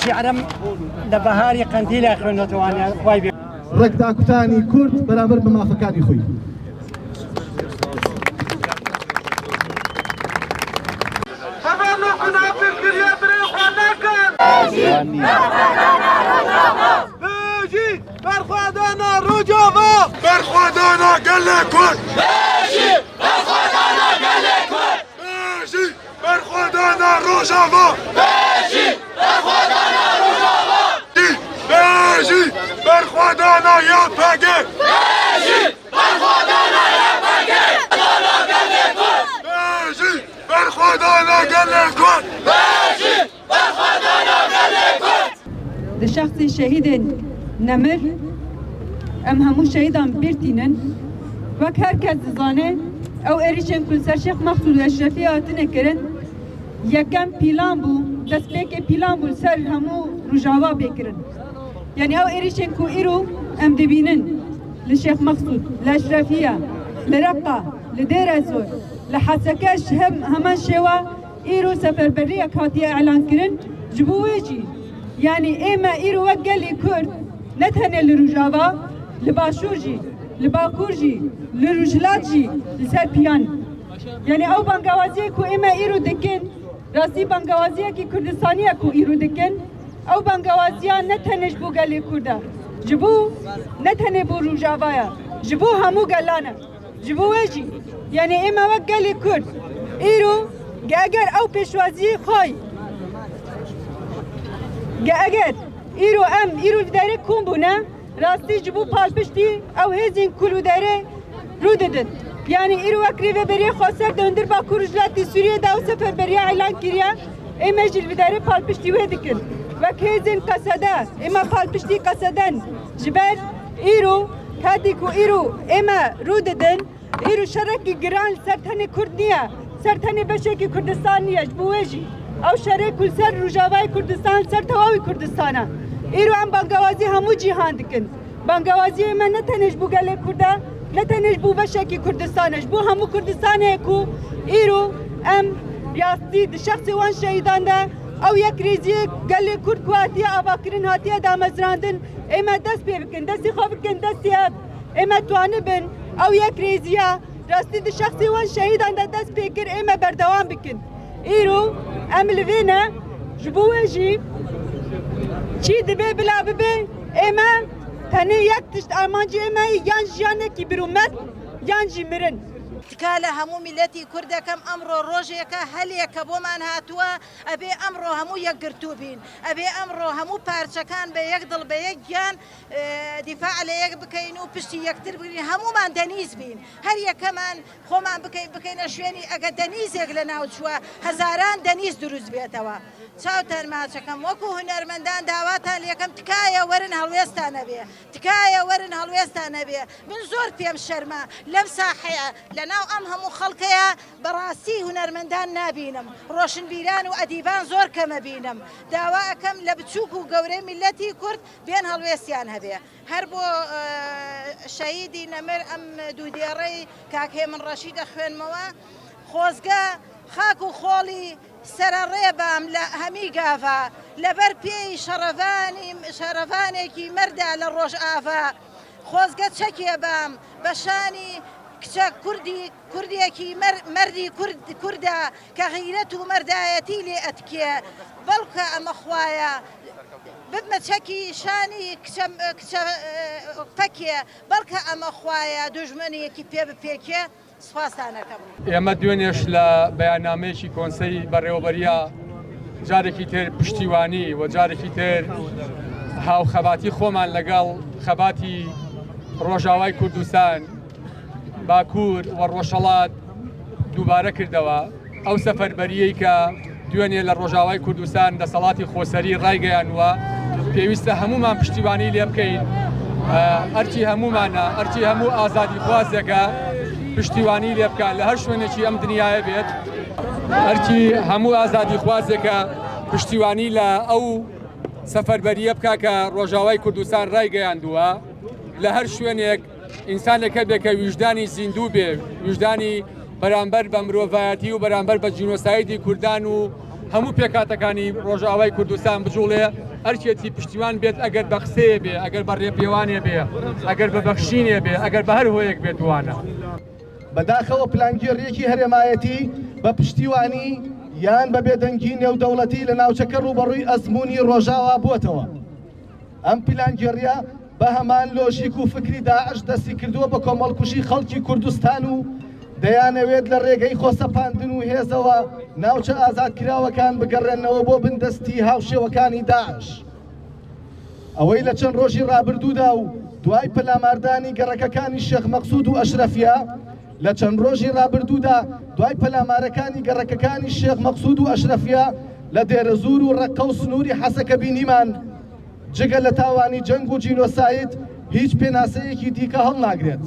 شعرم لبهاري قنديل اخرنا تواني وايبي ركدا كتاني كرد برابر بما فكاني خوي برخوادانا رجوفا برخوادانا قلكون ماشي برخوادانا قلكون ماشي برخوادانا رجوفا ماشي برخوادانا رجوفا ماشي برخوادانا يا فقير ماشي برخوادانا يا فقير انا قلكون ماشي برخوادانا قلكون ماشي برخوادانا قلكون لشخص شهيد نمر ام همو شهیدان بیرتینن وک هر کس زانه او اریشن کل سر شیخ مقصود اشرفی آتنه کرن یکم پیلان بو دست پیک پیلان بو سر همو رجاوا بکرن یعنی او اریشن کو ایرو ام دبینن لشیخ مقصود لاشرفیه لرقه لدیر ازور لحسکش همان شوا ایرو سفربری کاتی اعلان کرن جبویجی يعني إما إيرو وقالي كرد نتهنى لرجاوا لباشورجي لباكورجي لرجلاتجي لسربيان يعني أو بانغوازيه كو إما إيرو دكن راسي بانغوازيه كي كردستانية كو إيرو دكن أو بانغوازيه نتهنش بو قالي كردا جبو نتهنى بو رجاوايا جبو همو قالانا جبو ويجي يعني إما وقالي كرد إيرو قاقر أو بشوازي خوي اگر ایرو داره کن بونه راستی جبو پالپشتی او هزین کلو داره رو ددن یعنی ایرو اکری و بری خواستر دندر با کرجلاتی سوریه دا و سفر بری اعلان کریا اما جل داره پالپشتی و دکن و که هزین قصده اما پالپشتی قصدن جبر ایرو کادی کو ایرو اما رو ددن ایرو شرکی گران سرطان کرد نیه سرطان بشکی کردستان نیه جبوهجی او شرک کل سر روجاوای کردستان سر تواوی کردستانه ایرو ام بانگوازی همو جیهان دکن بانگوازی من نتنش بو گله کرده نتنش بو بشکی کردستانش بو همو کردستانه کو ایرو ام ریاستی د شخص وان شهیدان ده او یک ریزی گله کرد کواتیه آباکرین هاتیه دامزراندن اما دست پی بکن دستی خواه بکن دستی اما توانه بن او یک ریزیه راستی د شخص وان شهیدان ده دست پی کر اما بردوام بکن ایرو ام لفينا جبوجي چی دبه بلا ببه اما تنه یک تشت آمانجی اما یانجیانه کی برومت یانجی مرن تكاله همو ملتي كرده كم امرو روجيكا هليكا بومان هاتوا ابي امرو همو يقرتوبين ابي امرو همو بارشكان بيقدل بيجان دفاع عليك بكينو بشتي يكتر بين همو ما دنيز بين هريا كمان خو ما بكين شويني اجا دنيز يغلنا وشوا هزاران دنيز دروز بيتوا شاوتر ما شكم وكو هنرمندان دعواتها ليكم تكايا ورن هالويستان بيه تكايا ورن هالويستان بيه من زور فيهم شرما لم صاحيه لنا أمهم خلقيا براسي هنرمندان نابينم روشن بيران وأديبان زور كما بينم دواءكم لبتشوكو قوري ملتي كرد بين هالويسيان هبيا هربو شهيدي نمر أم دوديري كاكي من رشيد أخوان موا خوزقا خاكو خولي سرريبام لا همي قافا لبر بي شرفاني كي مردا للروش آفا خوزقا تشكي بام بشاني كشا كردي كي مردي كردا كغيرته مردايتي لي أتكيا بلقى أم أخوايا بما تشكي شاني كشا فكيا بلقى أم أخوايا دجمني كي بيكيا ئێمە دوێنێش لە بەیاننامەیەکی کۆنسەی بەڕێوەبەریە جارێکی تر پشتیوانی و جارێکی تر هاوخەباتی خۆمان لەگەڵ خەباتی ڕۆژاوای کوردستان باکوور و ڕۆژهەڵات دووبارە کردەوە ئەو سەفەربەریەی کە دوێنێ لە ڕۆژاوای کوردستان دەسەڵاتی خۆسەری ڕایگەیانوە پێویستە هەمومان پشتیوانی لێ بکەین ئەرچی هەمومانە ئەرچی هەموو ئازادی خوازێکە پشتیوانی لێ بکات لە هەر شوێنێکی ئەم دنیاە بێت هەرکی هەموو ئازادی خوازێکە پشتیوانی لە ئەو سەفەربەریە بکات کە ڕۆژاوای کوردستان ڕایگەیاندووە لە هەر شوێنێک ئینسانێکە بێت کە ویژدانی زیندوو بێ ویژدانی بەرامبەر بە مرۆڤایەتی و بەرامبەر بە جینۆسایدی کوردان و هەموو پێکاتەکانی ڕۆژاوای کوردستان بجوڵێ هەرکێتی پشتیوان بێت ئەگەر بە قسەیە بێ ئەگەر بە ڕێپێوانێ بێ ئەگەر بە بەخشینێ بێ ئەگەر بە هەر هۆیەک بێت وانە بەداخەوە پلانگیریەکی هەرێمایەتی بە پشتیوانی یان بە بێدەنگی نێودەوڵەتی لە ناوچەکە ڕوبەڕووی ئەزمموی ڕۆژاوا بووتەوە ئەم پلانگیریە بە هەمان لۆژیک و فکری داعش دەستی کردووە بە کۆمەڵکوژی خەڵکی کوردستان و دەیانەوێت لە ڕێگەی خۆسەپاندن و هێزەوە ناوچە ئازادکراوەکان بگەڕێنەوە بۆ بندەستی هاوشێوەکانی داعش ئەوەی لە چەند ڕۆژی ڕابردوودا و دوای پەلاماردانی گەڕەکەکانی شێخ مەقسوود و ئەشرەفیە لە چەند ڕۆژی ڕابردوودا دوای پەلامارەکانی گەڕەکەکانی شێخ مەقسوود و ئەشرەفیە لە دێرەزور و ڕەقە و سنووری حەسەکە بینیمان جگە لە تاوانی جەنگ و جینۆساید هیچ پێناسەیەکی دیکە هەڵناگرێت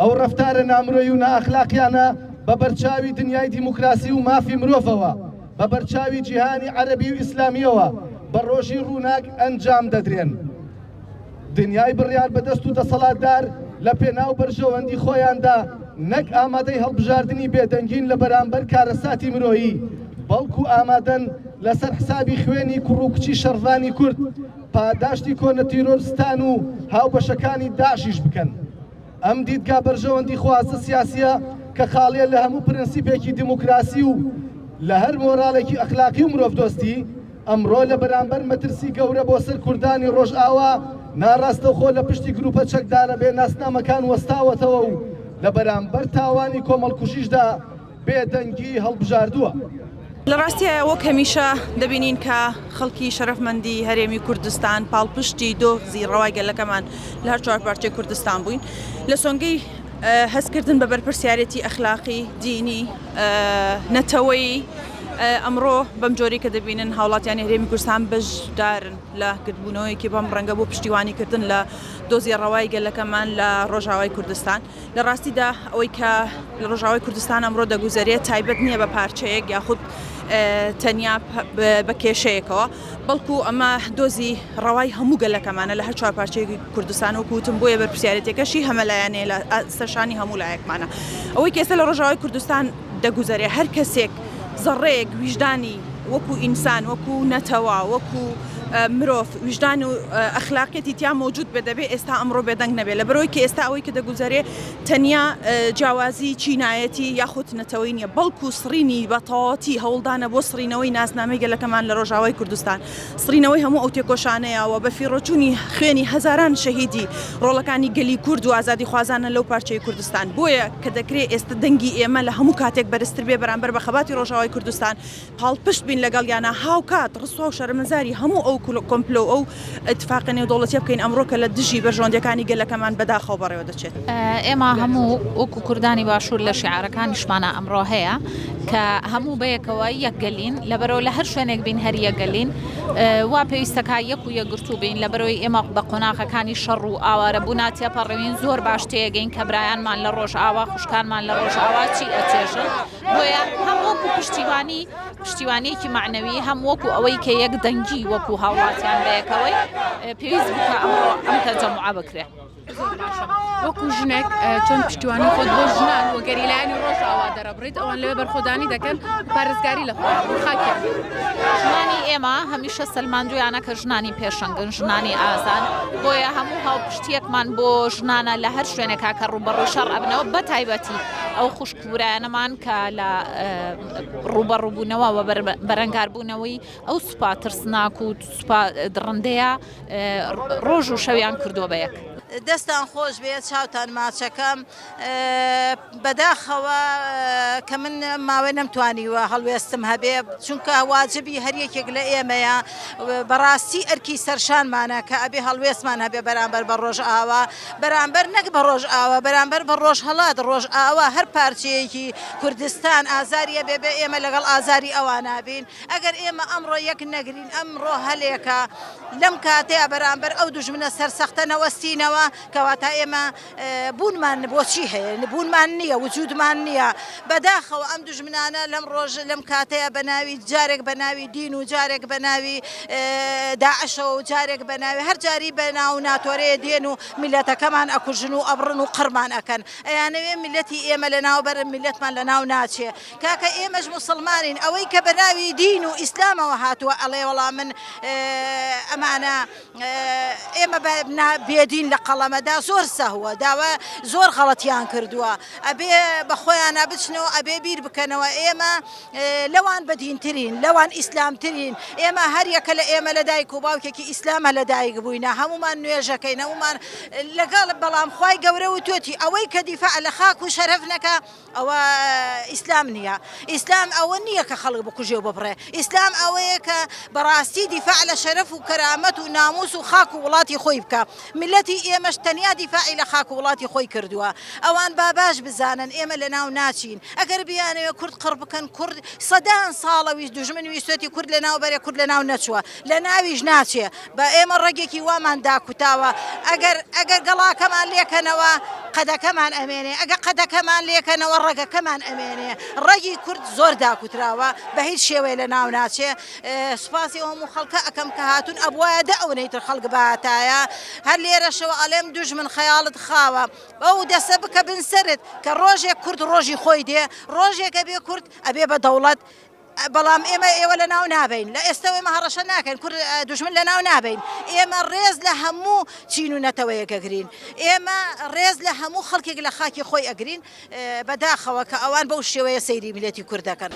ئەو ڕەفتارە نامرۆی و نائەخلاقیانە بە بەرچاوی دنیای دیموکراسی و مافی مرۆڤەوە بە بەرچاوی جیهانی عەرەبی و ئیسلامیەوە بە ڕۆژی ڕووناک ئەنجام دەدرێن دنیای بڕیار بەدەست و دەسەڵاتدار لە پێناو بەرژەوەندی خۆیاندا نەک ئامادەی هەڵبژاردننی بێدەنگین لە بەرامبەر کارەساتی مرۆیی بەڵکو ئامادەن لەسەر حسابی خوێنی کوڕووکچی شەڕڤانی کورد پاداشتی کۆنە تیرۆریستان و هاوبەشەکانی داعشیش بکەن ئەم دیدگا بەرژەوەندی خوازە سیاسیە کە خاڵیە لە هەموو پرەنسیپێکی دیموکراسی و لە هەر مۆراڵێکی ئەخلاقی و مرۆڤدۆستی ئەمڕۆ لە بەرامبەر مەترسی گەورە بۆ سەر کوردانی ڕۆژئاوا ناڕاستەوخۆ لە پشتی گروپە چەکدارە بێ ناسنامەکان وەستاوەتەوە و لە بەرامبەر تاوانی کۆمەڵکوژیشدا بێدەنگی هەڵبژاردووە. لە ڕاستیە وەک هەمیشە دەبینین کە خەڵکی شەرەفمەندی هەرێمی کوردستان پاڵپشتی دۆزی ڕەوای گەلەکەمان لە هەر چوار پارچەی کوردستان بووین لە سۆنگەی هەستکردن بە بەرپرسیارەتی ئەخلاقی دینی نەتەوەی ئەمڕۆ بەم جۆری کە دەبینن هاوڵاتیانی هەرێمی کوردستان بەشدارن لە گرتبوونەوەیکی بەم ڕەنگە بۆ پشتیوانیکردن لە دۆزی ڕەوای گەلەکەمان لە ڕۆژاوای کوردستان لە ڕاستیدا ئەوەی کە لە ڕۆژاوای کوردستان ئەمڕۆ دەگوزارێت تایبەت نییە بە پارچەیەک یاخود تەنیا بە کێشەیەکەوە بەڵکو ئەمە دۆزی ڕەوای هەموو گەلەکەمانە لە هەر چوار پارچەی کوردستان و کووتم بۆیە بەرپرسیارەتێکەشی هەمەلایەنەیە لە سەرشانی هەموو لایەکمانە ئەوەی کە ئێستا لە ڕۆژاوای کوردستان دەگوزارێت هەر کەسێک زەڕێک ویژدانی وەکو ئینسان وەکو نەتەوە وەکو مرۆڤ ویژدان و ئەخلاقیەتی تیا موجود بێ دەبێ ئێستا ئەمڕۆ بێدەنگ نەبێت لە بەرەوەی کە ئێستا ئەوەی کە دەگوزارێ تەنیا جیاوازی چینایەتی یاخود نەتەوەی نییە بەڵکو سڕینی بە تەواوەتی هەوڵدانە بۆ سڕینەوەی ناسنامەی گەلەکەمان لە ڕۆژاوای کوردستان سڕینەوەی هەموو ئەو تێکۆشانەیەوە بە فیڕۆچوونی خوێنی هەزاران شەهیدی ڕۆڵەکانی گەلی کورد و ئازادی خوازانە لەو پارچەی کوردستان بۆیە کە دەکرێت ئێستا دەنگی ئێمە لە هەموو کاتێک بەرزتر بێ بەرامبەر بە خەباتی ڕۆژاوای کوردستان پاڵپشت بین لەگەڵ یانە هاوکات ڕسوا و شەرمەزاری هەموو ئەو کۆمپلۆ ئەو اتفاقی نێودەوڵەتیە بکەین ئەمڕۆ کە لە دژی بەژۆندەکانی گەلەکەمان بەداخەوە بەڕێوە دەچێت ئێمە هەموو وەکو کوردانی باشوور لە شیعارەکانیشمانە ئەمڕۆ هەیە کە هەموو بەیەکەوە یەکگەلین لەبەرەوە لە هەر شوێنێک بین هەر یەکگەلین وا پێویستەکە یەک و یەکگرتوو بین لەبەرەوەی ئێمە بە قۆناغەکانی شەڕ و ئاوارە بوونا تێپەڕێوین زۆر باش تێگەین کە برایانمان لە ڕۆژ ئاوا خوشکانمان لە ڕۆژ ئاوا چی ئەچێژن بۆیە هەم وەکو پشتیوانیەکی معنەوی هەم وەکو ئەوەی کە یەک دەنگی وەکو هاوڵاتیان بەیەکەوەی پێویست بکە ئەمڕۆ ئەم تەجەموعە بکرێت وەکو ژنێک چۆن پشتیوانی خۆت بۆ ژنان و گەریلایانی ڕۆژ ئاوا دەرەبڕیت ئەوان لەوێ بەرخۆدانی دەکەن پارێزگاری لە خاکیان ژنانی ئێمە هەمیشە سەلماندویانە کە ژنانی پێشەنگن ژنانی ئازان بۆیە هەموو هاوپشتیەکمان بۆ ژنانە لە هەر شوێنێکا کە ڕوبەڕووی شەڕ ئەبنەوە بە تایبەتی ئەو خوشکبورایانەمان کە لە ڕوبەڕووبوونەوە و بەرەنگاربوونەوەی ئەو سوپا ترسناک و سوپا دڕندەیە ڕۆژ و شەویان کردووە بەیەک دەستان خۆش بێت چاوتان ماچەکەم بەداخەوە کە من ماوەی نەمتوانیوە هەڵوێستم هەبێ چونکە واجبی هەریەکێک لە ئێمەیە بەڕاستی ئەرکی سەرشانمانە کە ئەبێ هەڵوێستمان هەبێ بەرامبەر بە ڕۆژ ئاوا بەرامبەر نەک بە ڕۆژ ئاوا بەرامبەر بە ڕۆژ هەڵات ڕۆژ ئاوا هەر پارچەیەکی کوردستان ئازاریە بێبێ ئێمە لەگەڵ ئازاری ئەوان نابین ئەگەر ئێمە ئەمڕۆ یەک نەگرین ئەمڕۆ هەلێکە لەم کاتەیە بەرامبەر ئەو دوژمنە سەرسەختە نەوەستینەوە دەکەنەوە کەواتە ئێمە بوونمان بۆچی هەیە بوونمان نییە وجودمان نییە بەداخەوە ئەم دوژمنانە لەم ڕۆژ لەم کاتەیە بە ناوی جارێک بە ناوی دین و جارێک بە ناوی داعشەوە و جارێک بە ناوی هەر جاری بە ناو ناتۆرەیە دێن و میلەتەکەمان ئەکوژن و ئەبڕن و قڕمان ئەکەن ئەیانەوێ میلەتی ئێمە لە ناوبەر میلەتمان لە ناو ناچێ کاکە ئێمەش مسلمانین ئەوەی کە بە ناوی دین و ئیسلامەوە هاتووە ئەڵێ وەڵام من ئەمانە ئێمە بێدین لە قەڵەمەدا زۆر سەهوە داوە زۆر غەڵەتیان کردووە ئەبێ بە خۆیانە بچنەوە ئەبێ بیر بکەنەوە ئێمە لەوان بەدینترین لەوان ئیسلامترین ئێمە هەر یەکە لە ئێمە لە دایک و باوکێکی ئیسلامە لە دایک بووینە هەمومان نوێژەکەین هەمومان لەگەڵ بەڵام خوای گەورە و توێتی ئەوەی کە دیفاع لە خاک و شەرەف نەکە ئەوە ئیسلام نییە ئیسلام ئەوە نییە کە خەڵک بکوژێ و ببڕێ ئیسلام ئەوەیە کە بەڕاستی دیفاع لە شەرەف و کەرامەت و ناموس و خاک و وڵاتی خۆی بکە ملەتی ئێمەش تەنیا دیفاعی لە خاک و وڵاتی خۆی کردووە ئەوان باش بزانن ئێمە لە ناو ناچین ئەگەر بیانەوە کورد قڕ بکەن کورد سەدان ساڵەویست دوژمن ویستێتی کورد لە ناو بەرێ کورد لە ناو نەچووە لە ناویش ناچێ بە ئێمە ڕێگێکی وامان داکوتاوە ئەگەر گەڵاکەمان لێکەنەوە قەدەکەمان ئەمێنێ ئەگە قەدەکەمان لێکەنەوە ڕێگەکەمان ئەمێنێ ڕێگی کورد زۆر داکوتراوە بە هیچ شێوەیە لە ناو ناچێ سوپاسی هەموو خەڵکە ئەەکەم کە هاتوون ئەبوایە ئەوەیتر خەڵک بەهاتایە هەر لێرەشەوە ئەڵێم دوژمن خەیاڵت خاوە ئەو دەسە بکە بنسرت کە ڕۆژێک کورد ڕۆژی خۆی دێ ڕۆژێکە بێ کورد ئەبێ بە دەوڵەت بەڵام ئێوە لە ناو نابین لە ئێستا ئێمە هەڕەشە ناکەین کورد دوژمن لە ناو نابین ئێمە ڕێز لە هەموو چین و نەتەوەیەکەگرین ئێمە ڕێز لە هەموو خەڵکێک لە خاکی خۆی ئەگرین بەداخەوە کە ئەوان بەو شێوەیە سەیری میلەتی کوردەکەن.